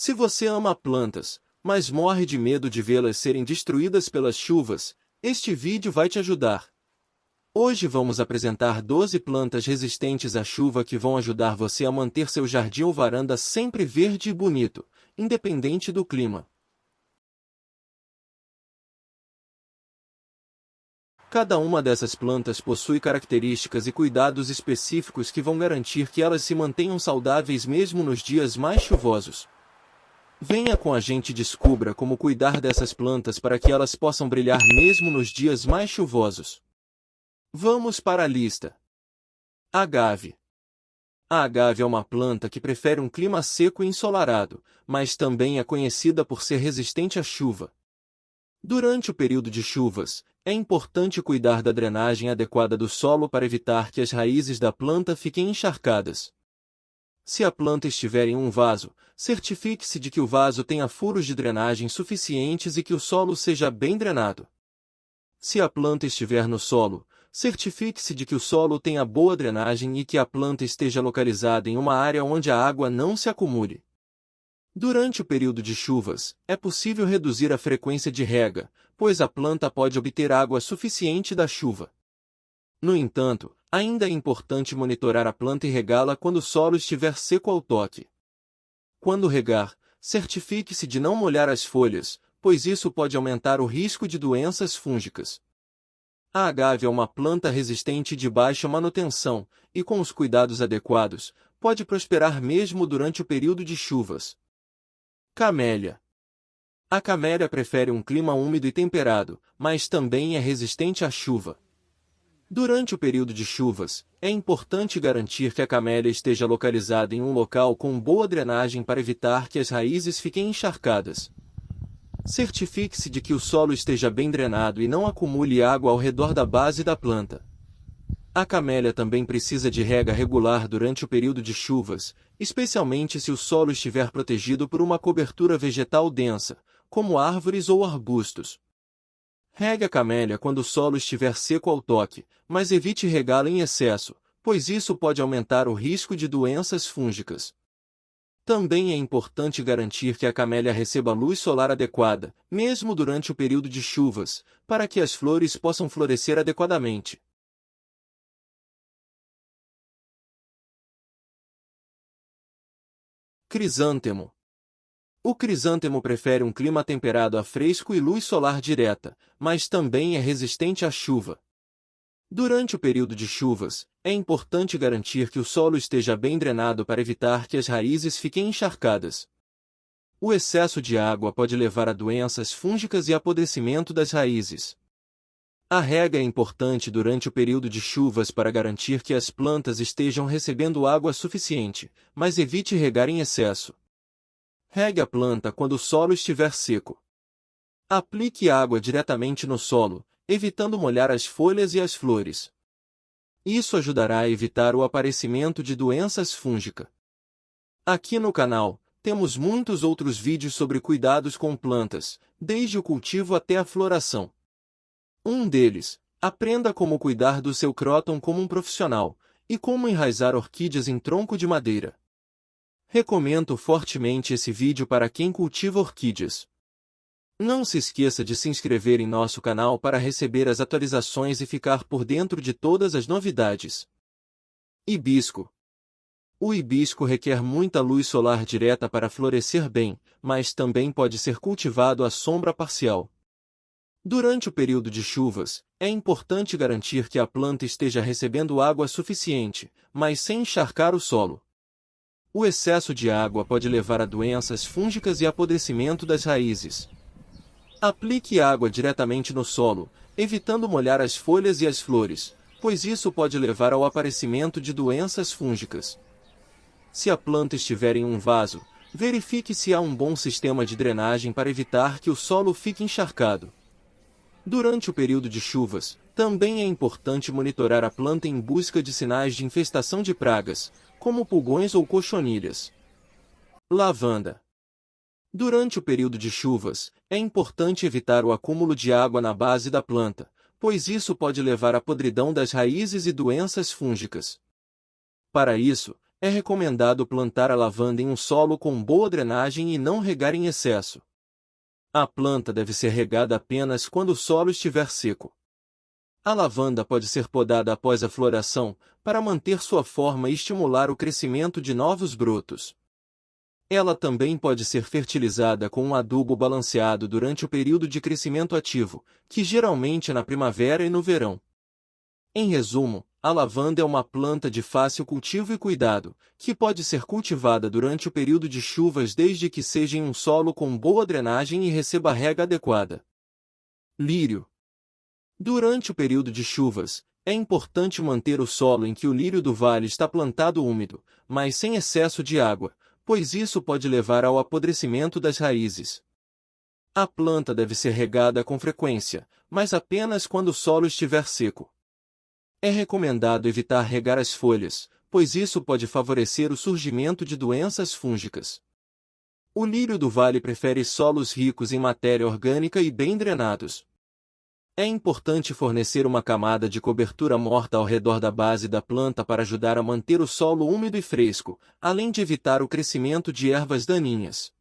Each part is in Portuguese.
Se você ama plantas, mas morre de medo de vê-las serem destruídas pelas chuvas, este vídeo vai te ajudar. Hoje vamos apresentar 12 plantas resistentes à chuva que vão ajudar você a manter seu jardim ou varanda sempre verde e bonito, independente do clima. Cada uma dessas plantas possui características e cuidados específicos que vão garantir que elas se mantenham saudáveis mesmo nos dias mais chuvosos. Venha com a gente e descubra como cuidar dessas plantas para que elas possam brilhar mesmo nos dias mais chuvosos. Vamos para a lista. Agave. A agave é uma planta que prefere um clima seco e ensolarado, mas também é conhecida por ser resistente à chuva. Durante o período de chuvas, é importante cuidar da drenagem adequada do solo para evitar que as raízes da planta fiquem encharcadas. Se a planta estiver em um vaso, certifique-se de que o vaso tenha furos de drenagem suficientes e que o solo seja bem drenado. Se a planta estiver no solo, certifique-se de que o solo tenha boa drenagem e que a planta esteja localizada em uma área onde a água não se acumule. Durante o período de chuvas, é possível reduzir a frequência de rega, pois a planta pode obter água suficiente da chuva. No entanto, ainda é importante monitorar a planta e regá-la quando o solo estiver seco ao toque. Quando regar, certifique-se de não molhar as folhas, pois isso pode aumentar o risco de doenças fúngicas. A agave é uma planta resistente de baixa manutenção, e com os cuidados adequados, pode prosperar mesmo durante o período de chuvas. Camélia. A camélia prefere um clima úmido e temperado, mas também é resistente à chuva. Durante o período de chuvas, é importante garantir que a camélia esteja localizada em um local com boa drenagem para evitar que as raízes fiquem encharcadas. Certifique-se de que o solo esteja bem drenado e não acumule água ao redor da base da planta. A camélia também precisa de rega regular durante o período de chuvas, especialmente se o solo estiver protegido por uma cobertura vegetal densa, como árvores ou arbustos. Regue a camélia quando o solo estiver seco ao toque, mas evite regá-la em excesso, pois isso pode aumentar o risco de doenças fúngicas. Também é importante garantir que a camélia receba luz solar adequada, mesmo durante o período de chuvas, para que as flores possam florescer adequadamente. Crisântemo. O crisântemo prefere um clima temperado a fresco e luz solar direta, mas também é resistente à chuva. Durante o período de chuvas, é importante garantir que o solo esteja bem drenado para evitar que as raízes fiquem encharcadas. O excesso de água pode levar a doenças fúngicas e apodrecimento das raízes. A rega é importante durante o período de chuvas para garantir que as plantas estejam recebendo água suficiente, mas evite regar em excesso. Regue a planta quando o solo estiver seco. Aplique água diretamente no solo, evitando molhar as folhas e as flores. Isso ajudará a evitar o aparecimento de doenças fúngicas. Aqui no canal, temos muitos outros vídeos sobre cuidados com plantas, desde o cultivo até a floração. Um deles, aprenda como cuidar do seu cróton como um profissional, e como enraizar orquídeas em tronco de madeira. Recomendo fortemente esse vídeo para quem cultiva orquídeas. Não se esqueça de se inscrever em nosso canal para receber as atualizações e ficar por dentro de todas as novidades. Hibisco. O hibisco requer muita luz solar direta para florescer bem, mas também pode ser cultivado à sombra parcial. Durante o período de chuvas, é importante garantir que a planta esteja recebendo água suficiente, mas sem encharcar o solo. O excesso de água pode levar a doenças fúngicas e apodrecimento das raízes. Aplique água diretamente no solo, evitando molhar as folhas e as flores, pois isso pode levar ao aparecimento de doenças fúngicas. Se a planta estiver em um vaso, verifique se há um bom sistema de drenagem para evitar que o solo fique encharcado. Durante o período de chuvas, também é importante monitorar a planta em busca de sinais de infestação de pragas, como pulgões ou cochonilhas. Lavanda. Durante o período de chuvas, é importante evitar o acúmulo de água na base da planta, pois isso pode levar à podridão das raízes e doenças fúngicas. Para isso, é recomendado plantar a lavanda em um solo com boa drenagem e não regar em excesso. A planta deve ser regada apenas quando o solo estiver seco. A lavanda pode ser podada após a floração, para manter sua forma e estimular o crescimento de novos brotos. Ela também pode ser fertilizada com um adubo balanceado durante o período de crescimento ativo, que geralmente é na primavera e no verão. Em resumo, a lavanda é uma planta de fácil cultivo e cuidado, que pode ser cultivada durante o período de chuvas desde que seja em um solo com boa drenagem e receba rega adequada. Lírio. Durante o período de chuvas, é importante manter o solo em que o lírio do vale está plantado úmido, mas sem excesso de água, pois isso pode levar ao apodrecimento das raízes. A planta deve ser regada com frequência, mas apenas quando o solo estiver seco. É recomendado evitar regar as folhas, pois isso pode favorecer o surgimento de doenças fúngicas. O lírio do vale prefere solos ricos em matéria orgânica e bem drenados. É importante fornecer uma camada de cobertura morta ao redor da base da planta para ajudar a manter o solo úmido e fresco, além de evitar o crescimento de ervas daninhas.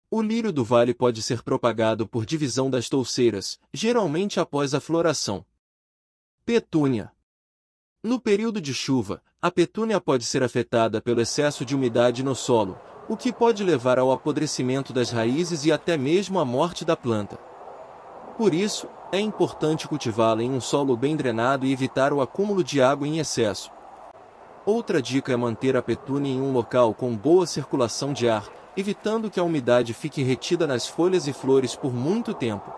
O lírio do vale pode ser propagado por divisão das touceiras, geralmente após a floração. Petúnia. No período de chuva, a petúnia pode ser afetada pelo excesso de umidade no solo, o que pode levar ao apodrecimento das raízes e até mesmo à morte da planta. Por isso, é importante cultivá-la em um solo bem drenado e evitar o acúmulo de água em excesso. Outra dica é manter a petúnia em um local com boa circulação de ar, evitando que a umidade fique retida nas folhas e flores por muito tempo.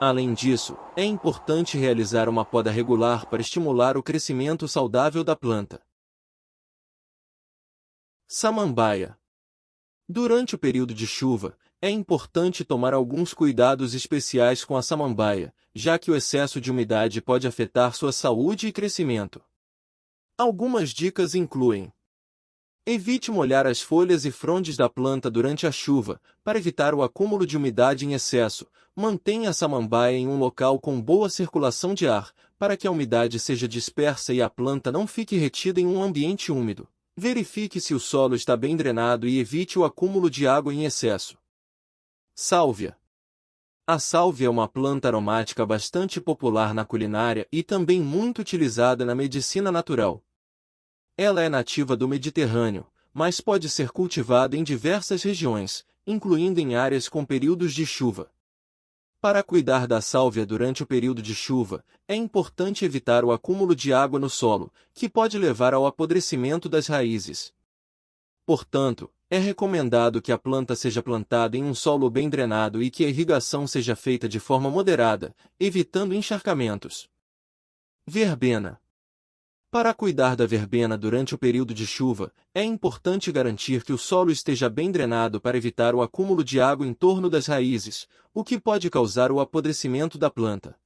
Além disso, é importante realizar uma poda regular para estimular o crescimento saudável da planta. Samambaia. Durante o período de chuva, é importante tomar alguns cuidados especiais com a samambaia, já que o excesso de umidade pode afetar sua saúde e crescimento. Algumas dicas incluem: evite molhar as folhas e frondes da planta durante a chuva, para evitar o acúmulo de umidade em excesso. Mantenha a samambaia em um local com boa circulação de ar, para que a umidade seja dispersa e a planta não fique retida em um ambiente úmido. Verifique se o solo está bem drenado e evite o acúmulo de água em excesso. Sálvia. A sálvia é uma planta aromática bastante popular na culinária e também muito utilizada na medicina natural. Ela é nativa do Mediterrâneo, mas pode ser cultivada em diversas regiões, incluindo em áreas com períodos de chuva. Para cuidar da sálvia durante o período de chuva, é importante evitar o acúmulo de água no solo, que pode levar ao apodrecimento das raízes. Portanto, é recomendado que a planta seja plantada em um solo bem drenado e que a irrigação seja feita de forma moderada, evitando encharcamentos. Verbena. Para cuidar da verbena durante o período de chuva, é importante garantir que o solo esteja bem drenado para evitar o acúmulo de água em torno das raízes, o que pode causar o apodrecimento da planta.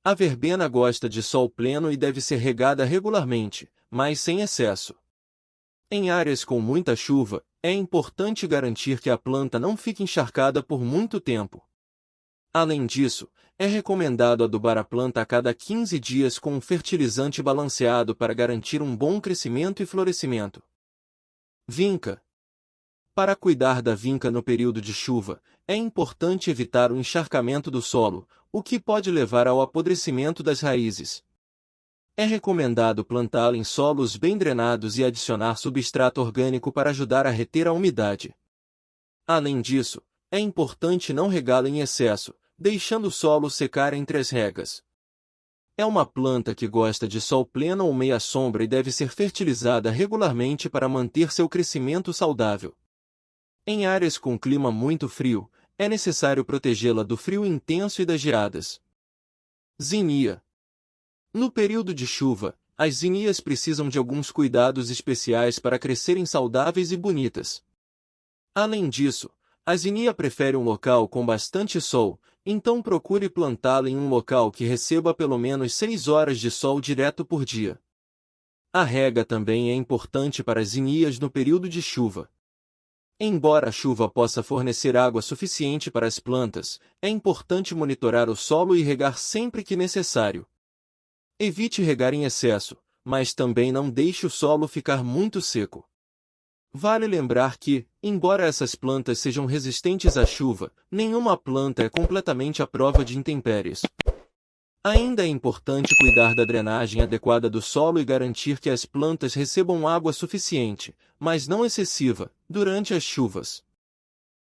A verbena gosta de sol pleno e deve ser regada regularmente, mas sem excesso. Em áreas com muita chuva, é importante garantir que a planta não fique encharcada por muito tempo. Além disso, é recomendado adubar a planta a cada 15 dias com um fertilizante balanceado para garantir um bom crescimento e florescimento. Vinca. Para cuidar da vinca no período de chuva, é importante evitar o encharcamento do solo, o que pode levar ao apodrecimento das raízes. É recomendado plantá-la em solos bem drenados e adicionar substrato orgânico para ajudar a reter a umidade. Além disso, é importante não regá-la em excesso, deixando o solo secar entre as regas. É uma planta que gosta de sol pleno ou meia sombra e deve ser fertilizada regularmente para manter seu crescimento saudável. Em áreas com clima muito frio, é necessário protegê-la do frio intenso e das geadas. Zinnia. No período de chuva, as zinnias precisam de alguns cuidados especiais para crescerem saudáveis e bonitas. Além disso, a zinnia prefere um local com bastante sol, então procure plantá-la em um local que receba pelo menos 6 horas de sol direto por dia. A rega também é importante para as zinnias no período de chuva. Embora a chuva possa fornecer água suficiente para as plantas, é importante monitorar o solo e regar sempre que necessário. Evite regar em excesso, mas também não deixe o solo ficar muito seco. Vale lembrar que, embora essas plantas sejam resistentes à chuva, nenhuma planta é completamente à prova de intempéries. Ainda é importante cuidar da drenagem adequada do solo e garantir que as plantas recebam água suficiente, mas não excessiva, durante as chuvas.